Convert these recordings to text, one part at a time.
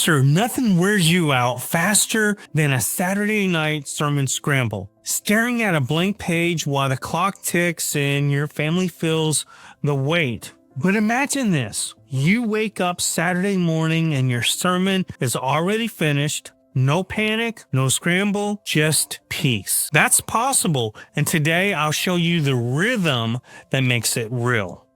Pastor, nothing wears you out faster than a Saturday night sermon scramble. Staring at a blank page while the clock ticks and your family feels the weight. But imagine this. You wake up Saturday morning and your sermon is already finished. No panic, no scramble, just peace. That's possible. And today I'll show you the rhythm that makes it real.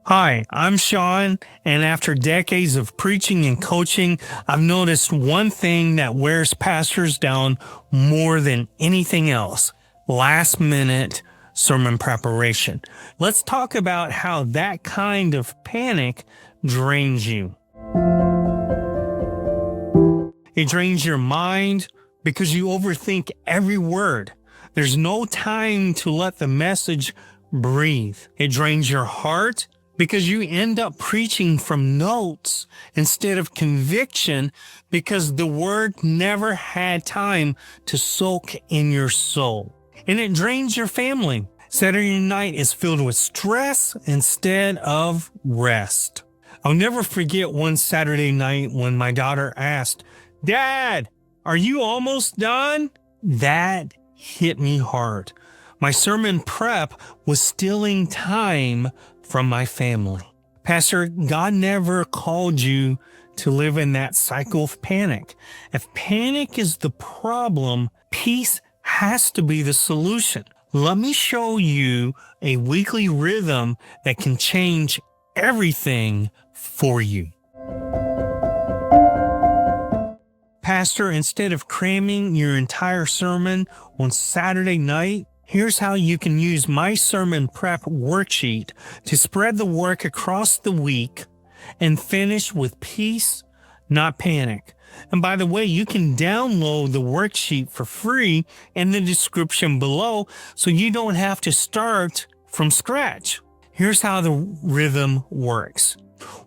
Hi, I'm Shawn, and after decades of preaching and coaching, I've noticed one thing that wears pastors down more than anything else: last-minute sermon preparation. Let's talk about how that kind of panic drains you. It drains your mind because you overthink every word. There's no time to let the message breathe. It drains your heart because you end up preaching from notes instead of conviction because the word never had time to soak in your soul. And it drains your family. Saturday night is filled with stress instead of rest. I'll never forget one Saturday night when my daughter asked, "Dad, are you almost done?" That hit me hard. My sermon prep was stealing time from my family. Pastor, God never called you to live in that cycle of panic. If panic is the problem, peace has to be the solution. Let me show you a weekly rhythm that can change everything for you. Pastor, instead of cramming your entire sermon on Saturday night, here's how you can use my sermon prep worksheet to spread the work across the week and finish with peace, not panic. And by the way, you can download the worksheet for free in the description below so you don't have to start from scratch. Here's how the rhythm works.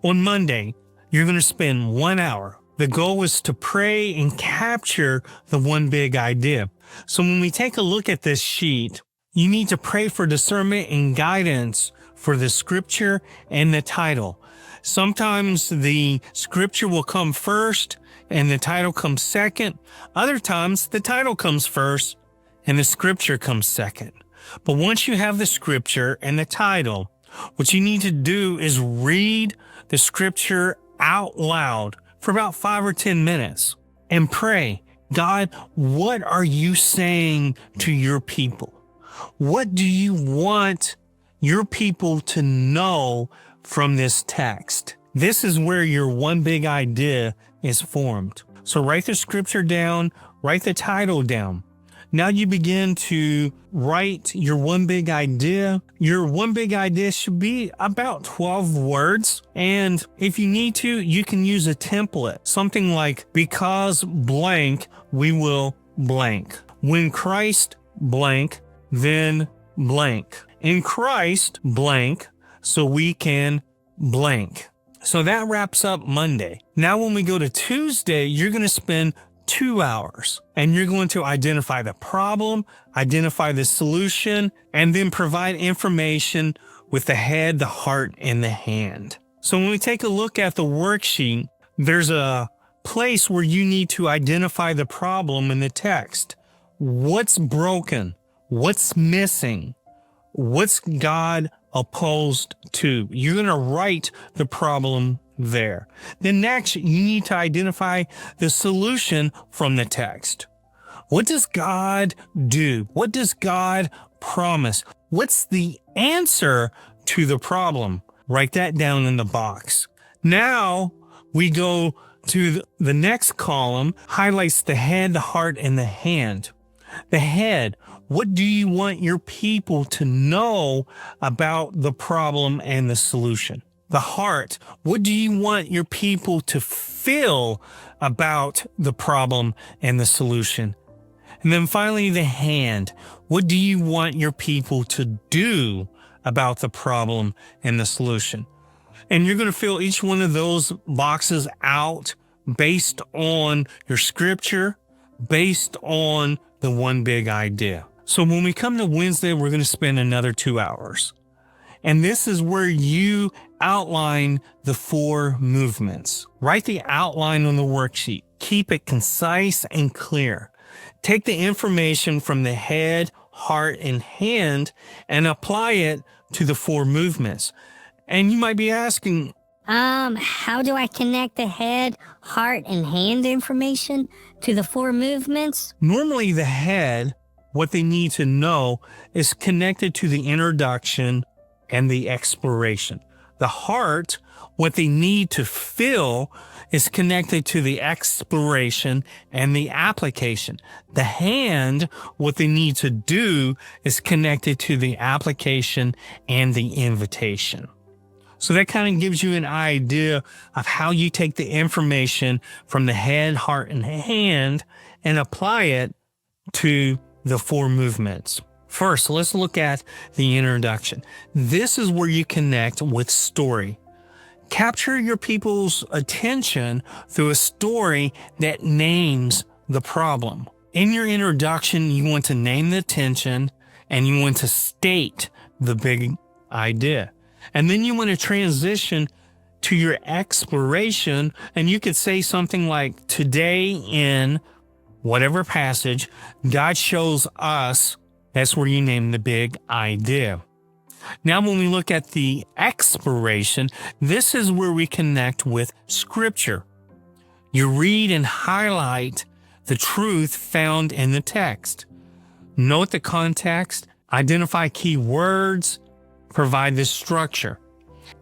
On Monday, you're going to spend 1 hour. The goal is to pray and capture the one big idea. So when we take a look at this sheet, you need to pray for discernment and guidance for the scripture and the title. Sometimes the scripture will come first and the title comes second. Other times the title comes first and the scripture comes second. But once you have the scripture and the title, what you need to do is read the scripture out loud for about 5 or 10 minutes and pray, God, what are you saying to your people? What do you want your people to know from this text? This is where your one big idea is formed. So write the scripture down, write the title down. Now you begin to write your one big idea. Your one big idea should be about 12 words. And if you need to, you can use a template. Something like, because blank, we will blank. When Christ blank, then blank. In Christ blank, so we can blank. So that wraps up Monday. Now when we go to Tuesday, you're going to spend 2 hours and you're going to identify the problem, identify the solution, and then provide information with the head, the heart, and the hand. So when we take a look at the worksheet, there's a place where you need to identify the problem in the text. What's broken? What's missing? What's God opposed to? You're going to write the problem there. Then next, you need to identify the solution from the text. What does God do? What does God promise? What's the answer to the problem? Write that down in the box. Now we go to the next column, highlights the head, the heart, and the hand. The head, what do you want your people to know about the problem and the solution? The heart, what do you want your people to feel about the problem and the solution? And then finally, the hand, what do you want your people to do about the problem and the solution? And you're going to fill each one of those boxes out based on your scripture, based on the one big idea. So when we come to Wednesday, we're going to spend another 2 hours. And this is where you outline the 4 movements. Write the outline on the worksheet. Keep it concise and clear. Take the information from the head, heart, and hand and apply it to the 4 movements. And you might be asking, how do I connect the head, heart, and hand information to the 4 movements? Normally the head, what they need to know, is connected to the introduction and the exploration. The heart, what they need to feel, is connected to the exploration and the application. The hand, what they need to do, is connected to the application and the invitation. So that kind of gives you an idea of how you take the information from the head, heart, and hand and apply it to the 4 movements. First, let's look at the introduction. This is where you connect with story. Capture your people's attention through a story that names the problem. In your introduction, you want to name the attention and you want to state the big idea. And then you want to transition to your exploration, and you could say something like, today in whatever passage, God shows us. That's where you name the big idea. Now, when we look at the exploration, this is where we connect with Scripture. You read and highlight the truth found in the text. Note the context, identify key words, provide the structure.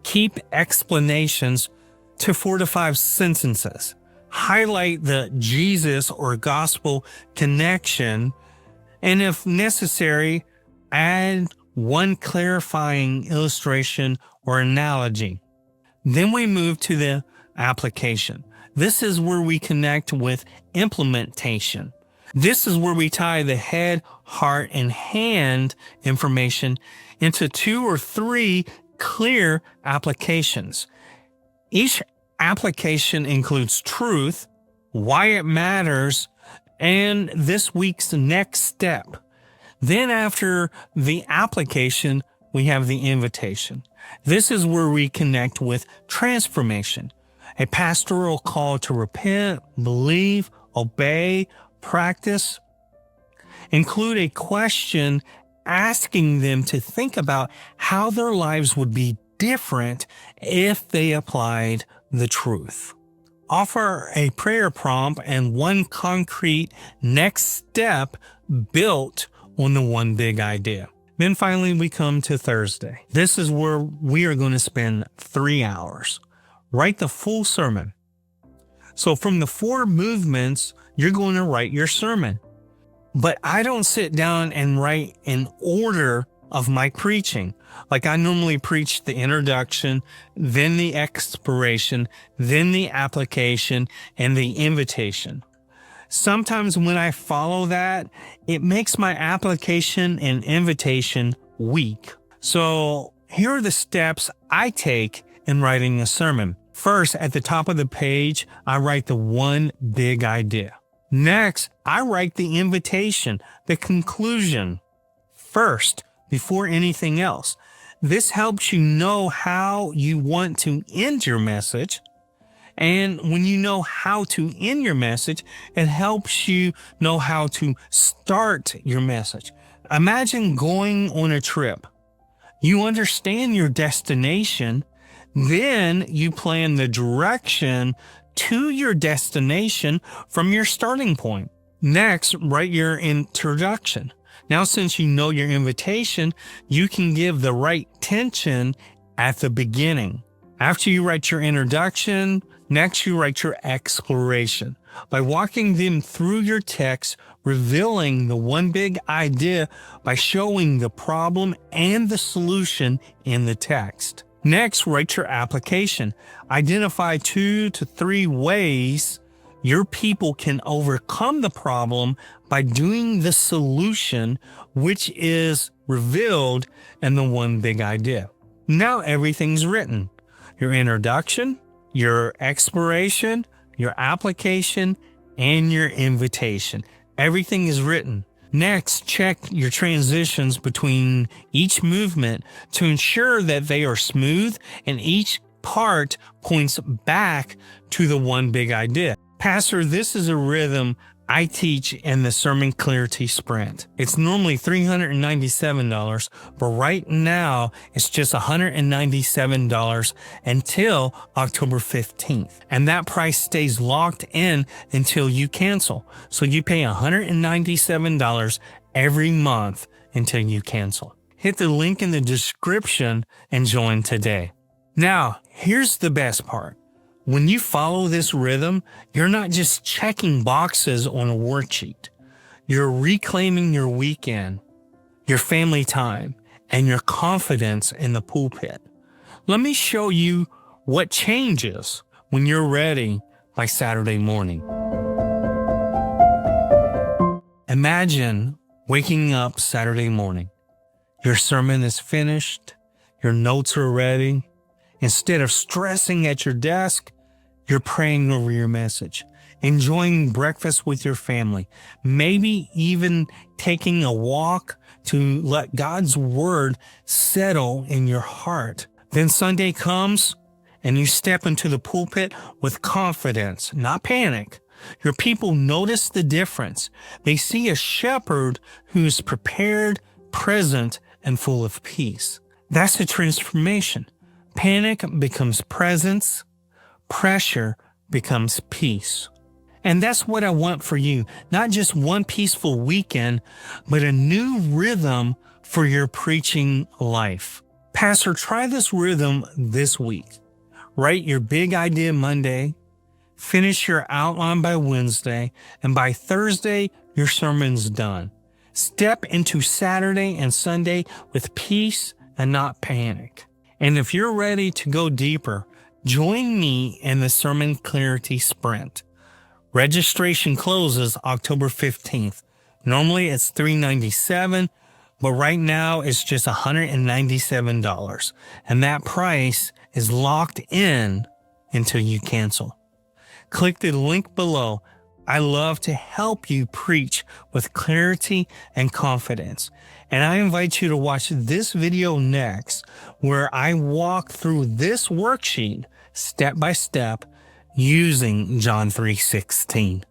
Keep explanations to 4 to 5 sentences. Highlight the Jesus or gospel connection, and if necessary, add 1 clarifying illustration or analogy. Then we move to the application. This is where we connect with implementation. This is where we tie the head, heart, and hand information into 2 or 3 clear applications. Each application includes truth, why it matters, and this week's next step. Then after the application, we have the invitation. This is where we connect with transformation, a pastoral call to repent, believe, obey, practice. Include a question asking them to think about how their lives would be different if they applied the truth. Offer a prayer prompt and 1 concrete next step built on the 1 big idea. Then finally, we come to Thursday. This is where we are going to spend 3 hours. Write the full sermon. So from the 4 movements, you're going to write your sermon. But I don't sit down and write in order of my preaching. Like I normally preach the introduction, then the exploration, then the application, and the invitation. Sometimes when I follow that, it makes my application and invitation weak. So here are the steps I take in writing a sermon. First, at the top of the page, I write the 1 big idea. Next, I write the invitation, the conclusion, first, before anything else. This helps you know how you want to end your message. And when you know how to end your message, it helps you know how to start your message. Imagine going on a trip. You understand your destination, then you plan the direction to your destination from your starting point. Next, write your introduction. Now, since you know your invitation, you can give the right tension at the beginning. After you write your introduction, next you write your exploration. By walking them through your text, revealing the 1 big idea by showing the problem and the solution in the text. Next, write your application. Identify 2 to 3 ways your people can overcome the problem by doing the solution, which is revealed in the 1 big idea. Now everything's written. Your introduction, your exploration, your application, and your invitation. Everything is written. Next, check your transitions between each movement to ensure that they are smooth and each part points back to the one big idea. Pastor, this is a rhythm I teach in the Sermon Clarity Sprint. It's normally $397, but right now it's just $197 until October 15th. And that price stays locked in until you cancel. So you pay $197 every month until you cancel. Hit the link in the description and join today. Now, here's the best part. When you follow this rhythm, you're not just checking boxes on a worksheet. You're reclaiming your weekend, your family time, and your confidence in the pulpit. Let me show you what changes when you're ready by Saturday morning. Imagine waking up Saturday morning. Your sermon is finished. Your notes are ready. Instead of stressing at your desk, you're praying over your message, enjoying breakfast with your family, maybe even taking a walk to let God's word settle in your heart. Then Sunday comes and you step into the pulpit with confidence, not panic. Your people notice the difference. They see a shepherd who's prepared, present, and full of peace. That's a transformation. Panic becomes presence. Pressure becomes peace. And that's what I want for you. Not just one peaceful weekend, but a new rhythm for your preaching life. Pastor, try this rhythm this week. Write your big idea Monday, finish your outline by Wednesday, and by Thursday, your sermon's done. Step into Saturday and Sunday with peace and not panic. And if you're ready to go deeper, join me in the Sermon Clarity Sprint. Registration closes October 15th. Normally it's $397, but right now it's just $197. And that price is locked in until you cancel. Click the link below. I love to help you preach with clarity and confidence. And I invite you to watch this video next, where I walk through this worksheet step by step using John 3:16.